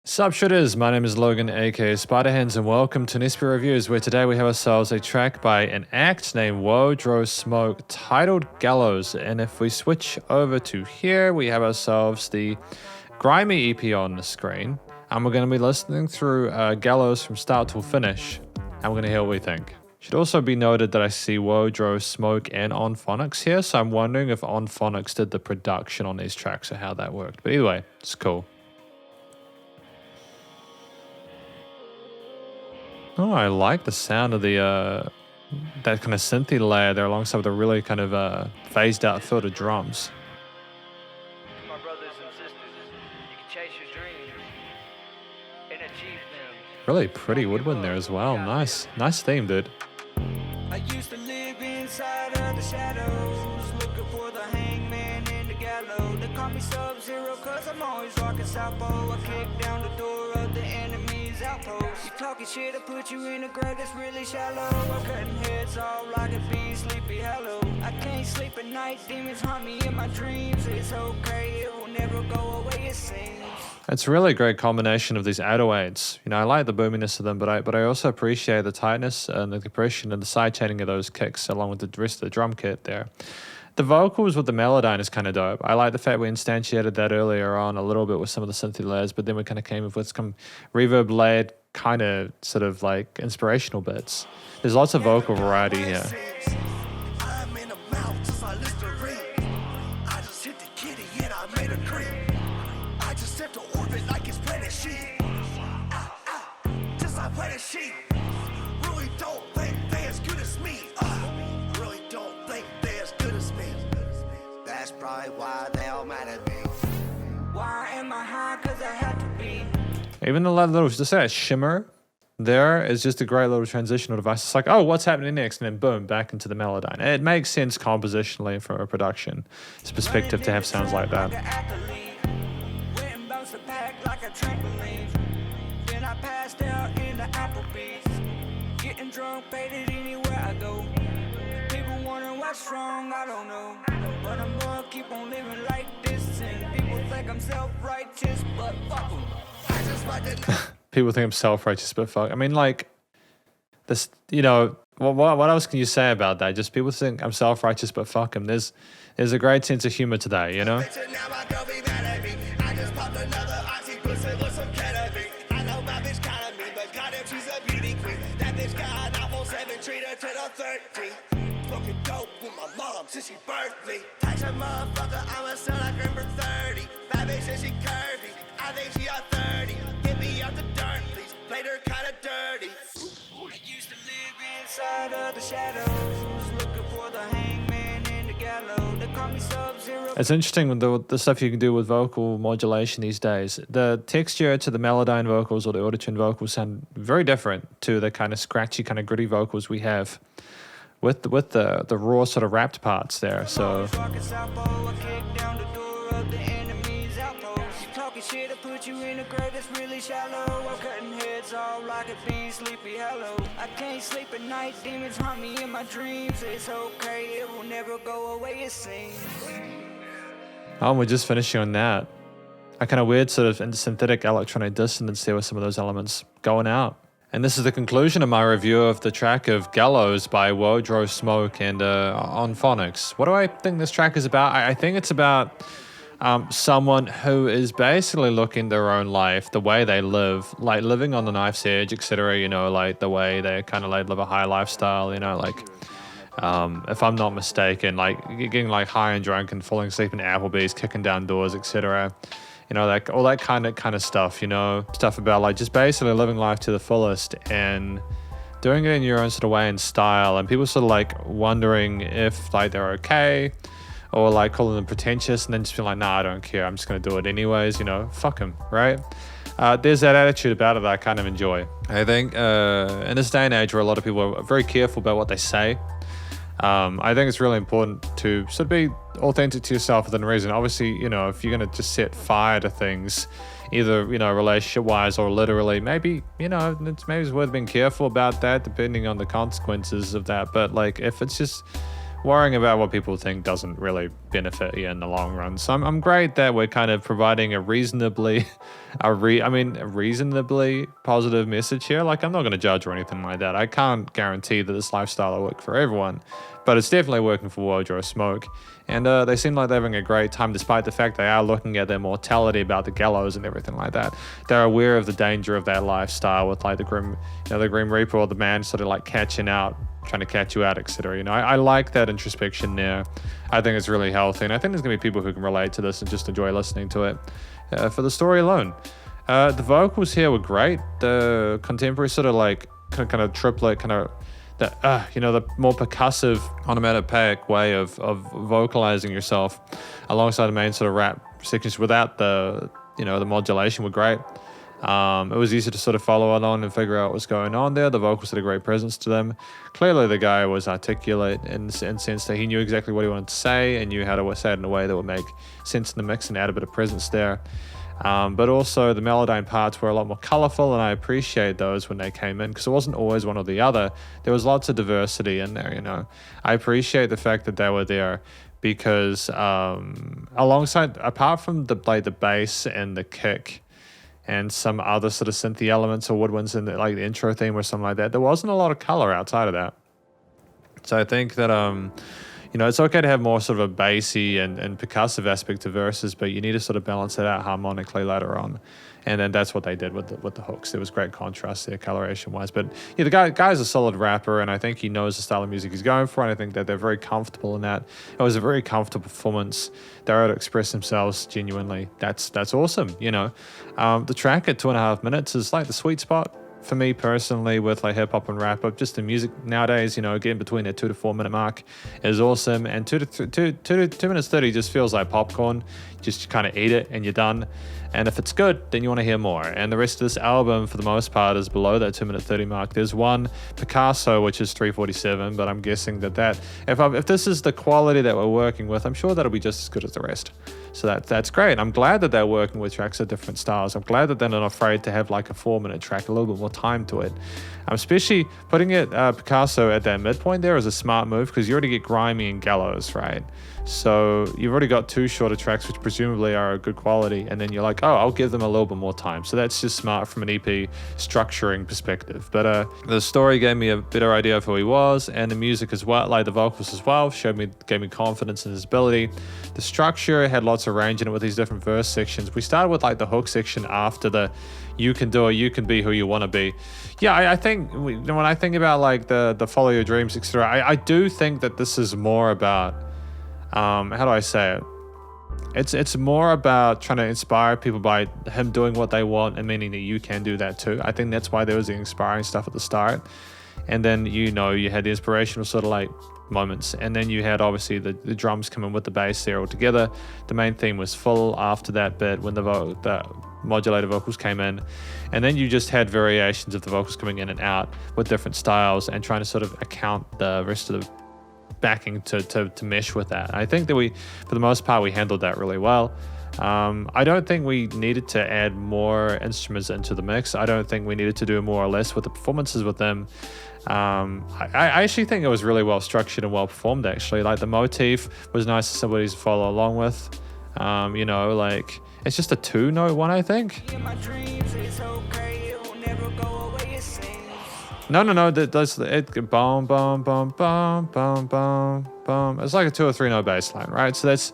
Sup Shredders, my name is Logan aka Spiderhands and welcome to SP Reviews, where today we have ourselves a track by an act named Woe Dro Smoke titled Gallows. And if we switch over to here, we have ourselves the grimy EP on the screen, and we're going to be listening through Gallows from start till finish, and we're going to hear what we think. Should also be noted that I see Woe Dro Smoke and On Phonics here, so I'm wondering if On Phonics did the production on these tracks or how that worked. But either way, it's cool. Oh, I like the sound of the that kind of synthy layer there alongside with the really kind of phased out filtered drums. My brothers and sisters, you can chase your dreams and achieve them. Really pretty woodwind there as well. Nice theme, dude. I used to live inside of the shadows, looking for the hangman and the gallows. They call me Sub-Zero cause I'm always rocking Southpaw. I kick down the door of the enemy's outpost. You talking shit, I put you in a grave that's really shallow. I'm cutting heads off like a bee, sleepy hollow. I can't sleep at night, demons haunt me in my dreams. It's okay, it will never go away, it seems. It's really a great combination of these 808s. You know, I like the boominess of them, but I also appreciate the tightness and the compression and the side chaining of those kicks along with the rest of the drum kit there. The vocals with the Melodyne is kind of dope. I like the fact we instantiated that earlier on a little bit with some of the synthy layers, but then we kind of came with some reverb layered kind of sort of like inspirational bits. There's lots of vocal variety here. Really don't think they as good as me. Really don't think they as good as me. That's probably why they all mad at me. Why am I high? Cause I have to be. Even the little, just that shimmer there is just a great little transitional device. It's like, oh, what's happening next? And then boom, back into the Melodyne. It makes sense compositionally from a production perspective to have sounds like that. I passed out in the Applebee's, getting drunk, faded anywhere I go. People wondering what's wrong, I don't know, but I'm gonna keep on living like this. And people think I'm self-righteous, but fuck 'em. I just like to People think I'm self-righteous, but fuck. I mean, like, this, you know, what else can you say about that? Just people think I'm self-righteous, but fuck them. There's a great sense of humor today, you know? Smoking dope with my mom since she birthed me. Tax a motherfucker, I'ma sell like number 30. Bad bitch says she curvy, I think she got 30. Get me out the dirt, please, played her kinda dirty. I used to live inside of the shadows, looking for the hangman and the gallows. They call me Sub-Zero. It's interesting with the stuff you can do with vocal modulation these days. The texture to the Melodyne vocals or the autotune vocals sound very different to the kind of scratchy, kind of gritty vocals we have with the raw sort of rapped parts there. So Shit, I put you in a grave that's really shallow. I'm cutting heads off like a bee, sleepy hollow. I can't sleep at night, demons haunt me in my dreams. It's okay, it will never go away, it seems. oh, we're just finishing on that. A kind of weird sort of synthetic electronic dissonance there with some of those elements going out. And this is the conclusion of my review of the track of Gallows by Woe Dro Smoke and On Phonics. What do I think this track is about? I think it's about someone who is basically looking their own life, the way they live, like living on the knife's edge, etc. You know, like the way they kind of like live a high lifestyle, you know, like if I'm not mistaken, like getting like high and drunk and falling asleep in Applebee's, kicking down doors, etc. You know, like all that kind of stuff, you know, stuff about like just basically living life to the fullest and doing it in your own sort of way and style. And people sort of like wondering if like they're okay, or like calling them pretentious, and then just being like, nah, I don't care, I'm just gonna do it anyways, you know, fuck them, right? There's that attitude about it that I kind of enjoy. I think in this day and age where a lot of people are very careful about what they say, I think it's really important to sort of be authentic to yourself within reason. Obviously, you know, if you're gonna just set fire to things, either, you know, relationship-wise or literally, maybe, you know, it's worth being careful about that depending on the consequences of that. But like, if it's just worrying about what people think doesn't really benefit you in the long run. So I'm great that we're kind of providing a reasonably positive message here. Like, I'm not going to judge or anything like that. I can't guarantee that this lifestyle will work for everyone, but it's definitely working for Woe Dro Smoke. And they seem like they're having a great time, despite the fact they are looking at their mortality about the Gallows and everything like that. They're aware of the danger of that lifestyle with like the Grim Reaper or the man sort of like catching out, trying to catch you out, etc. You know, I like that introspection there. I think it's really healthy, and I think there's gonna be people who can relate to this and just enjoy listening to it for the story alone. The vocals here were great. The contemporary sort of like kind of triplet kind of. The more percussive, onomatopoeic way of vocalizing yourself alongside the main sort of rap sections without the modulation were great. It was easy to sort of follow along and figure out what's going on there. The vocals had a great presence to them. Clearly the guy was articulate in sense that he knew exactly what he wanted to say and knew how to say it in a way that would make sense in the mix and add a bit of presence there. But also the Melodyne parts were a lot more colorful, and I appreciate those when they came in because it wasn't always one or the other. There was lots of diversity in there, you know. I appreciate the fact that they were there because apart from the bass and the kick and some other sort of synthy elements or woodwinds in the intro theme or something like that, there wasn't a lot of color outside of that. So I think that it's okay to have more sort of a bassy and percussive aspect to verses, but you need to sort of balance it out harmonically later on. And then that's what they did with the hooks. There was great contrast there, coloration-wise. But yeah, the guy's a solid rapper, and I think he knows the style of music he's going for, and I think that they're very comfortable in that. It was a very comfortable performance. They're able to express themselves genuinely. That's awesome, you know. The track at 2.5 minutes is like the sweet spot for me personally with like hip hop and rap, but just the music nowadays, you know, getting between that 2 to 4 minute mark is awesome. And 2 minutes 30 just feels like popcorn. Just kind of eat it and you're done. And if it's good, then you want to hear more. And the rest of this album, for the most part, is below that 2 minute 30 mark. There's one Picasso, which is 3:47, but I'm guessing that if this is the quality that we're working with, I'm sure that'll be just as good as the rest. So that's great. I'm glad that they're working with tracks of different styles. I'm glad that they're not afraid to have like a 4 minute track, a little bit more time to it. Especially putting it Picasso at that midpoint there is a smart move because you already get Grimy and Gallows, right? So you've already got 2 shorter tracks, which presumably are a good quality, and then you're like, oh, I'll give them a little bit more time. So that's just smart from an EP structuring perspective. But the story gave me a better idea of who he was, and the music as well, like the vocals as well, gave me confidence in his ability. The structure had lots of range in it with these different verse sections. We started with like the hook section after the you can do it, you can be who you want to be. Yeah, I think when I think about like the follow your dreams, etc., I do think that this is more about how do I say it? It's more about trying to inspire people by him doing what they want and meaning that you can do that too. I think that's why there was the inspiring stuff at the start. And then, you had the inspirational sort of like moments. And then you had obviously the drums coming with the bass there all together. The main theme was full after that bit when the modulated vocals came in. And then you just had variations of the vocals coming in and out with different styles and trying to sort of account the rest of the backing to mesh with that. I think that for the most part, we handled that really well. I don't think we needed to add more instruments into the mix. I don't think we needed to do more or less with the performances with them. I actually think it was really well structured and well performed, actually. Like the motif was nice for somebody to follow along with. Like it's just a 2-note one, I think. In my dreams, it's okay, it will never go away, it seems. No, that's it. Boom, boom, boom, boom, boom, boom, boom. It's like a 2 or 3 note bass line, right? So that's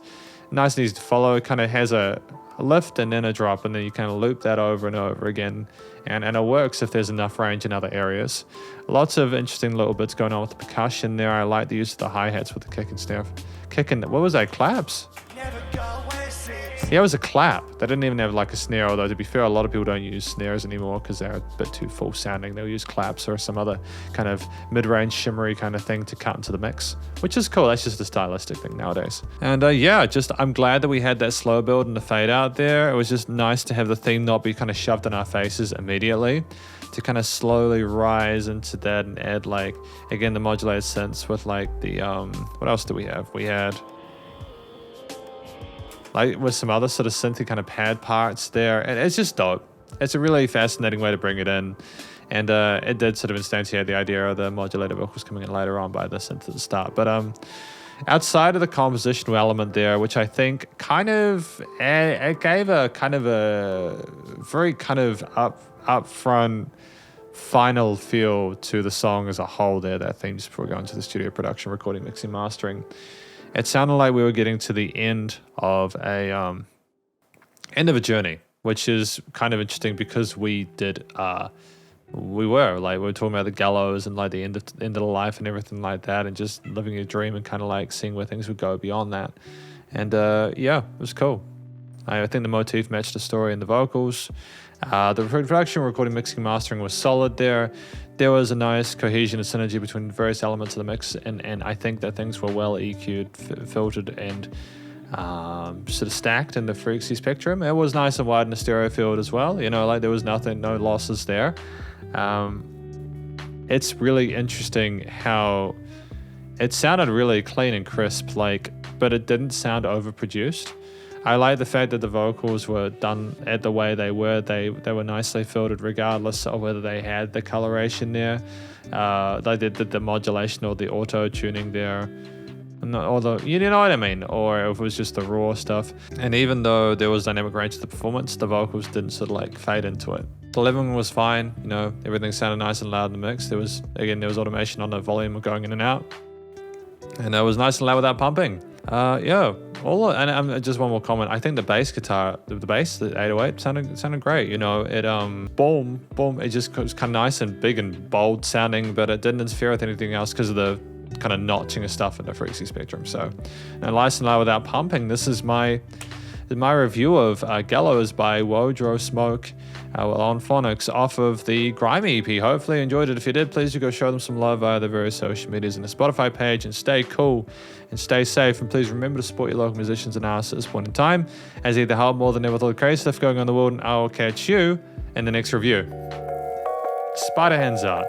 nice and easy to follow. It kind of has a lift and then a drop, and then you kind of loop that over and over again. And it works if there's enough range in other areas. Lots of interesting little bits going on with the percussion there. I like the use of the hi-hats with the kick and snare. What was that? Claps? Never go where it seems. Yeah, it was a clap. They didn't even have like a snare, although to be fair, a lot of people don't use snares anymore because they're a bit too full sounding. They'll use claps or some other kind of mid-range shimmery kind of thing to cut into the mix, which is cool. That's just a stylistic thing nowadays. And I'm glad that we had that slow build and the fade out there. It was just nice to have the theme not be kind of shoved in our faces immediately, to kind of slowly rise into that and add like, again, the modulated synths with like the, what else do we have? We had like with some other sort of synthy kind of pad parts there, and it's just dope. It's a really fascinating way to bring it in. And it did sort of instantiate the idea of the modulated vocals coming in later on by the synth at the start. But outside of the compositional element there, which I think kind of it gave a kind of a very kind of upfront final feel to the song as a whole there, that theme just before going to the studio production, recording, mixing, mastering. It sounded like we were getting to the end of a journey, which is kind of interesting because we were talking about the Gallows and like the end of the life and everything like that, and just living a dream and kind of like seeing where things would go beyond that. And yeah, it was cool. I think the motif matched the story and the vocals. The production, recording, mixing, mastering was solid there. There was a nice cohesion and synergy between various elements of the mix, and I think that things were well EQ'd, filtered, and sort of stacked in the frequency spectrum. It was nice and wide in the stereo field as well. You know, like there was no losses there. It's really interesting how it sounded really clean and crisp, but it didn't sound overproduced. I like the fact that the vocals were done at the way they were. They were nicely filtered regardless of whether they had the coloration there. They did the modulation or the auto tuning there. Or you know what I mean? Or if it was just the raw stuff. And even though there was dynamic range to the performance, the vocals didn't sort of like fade into it. The leveling was fine. You know, everything sounded nice and loud in the mix. There was automation on the volume going in and out. And it was nice and loud without pumping. Just one more comment. I think the bass guitar, the bass, the 808 sounded great. You know, it boom, it just was kind of nice and big and bold sounding, but it didn't interfere with anything else because of the kind of notching of stuff in the frequency spectrum. So, nice and loud without pumping. This is my review of Gallows by Woe Dro Smoke on Phonics off of the Grime EP. Hopefully you enjoyed it. If you did, please do go show them some love via the various social medias and the Spotify page, and stay cool and stay safe. And please remember to support your local musicians and artists at this point in time, as either help more than ever with all the crazy stuff going on in the world, and I will catch you in the next review. Spiderhands Out.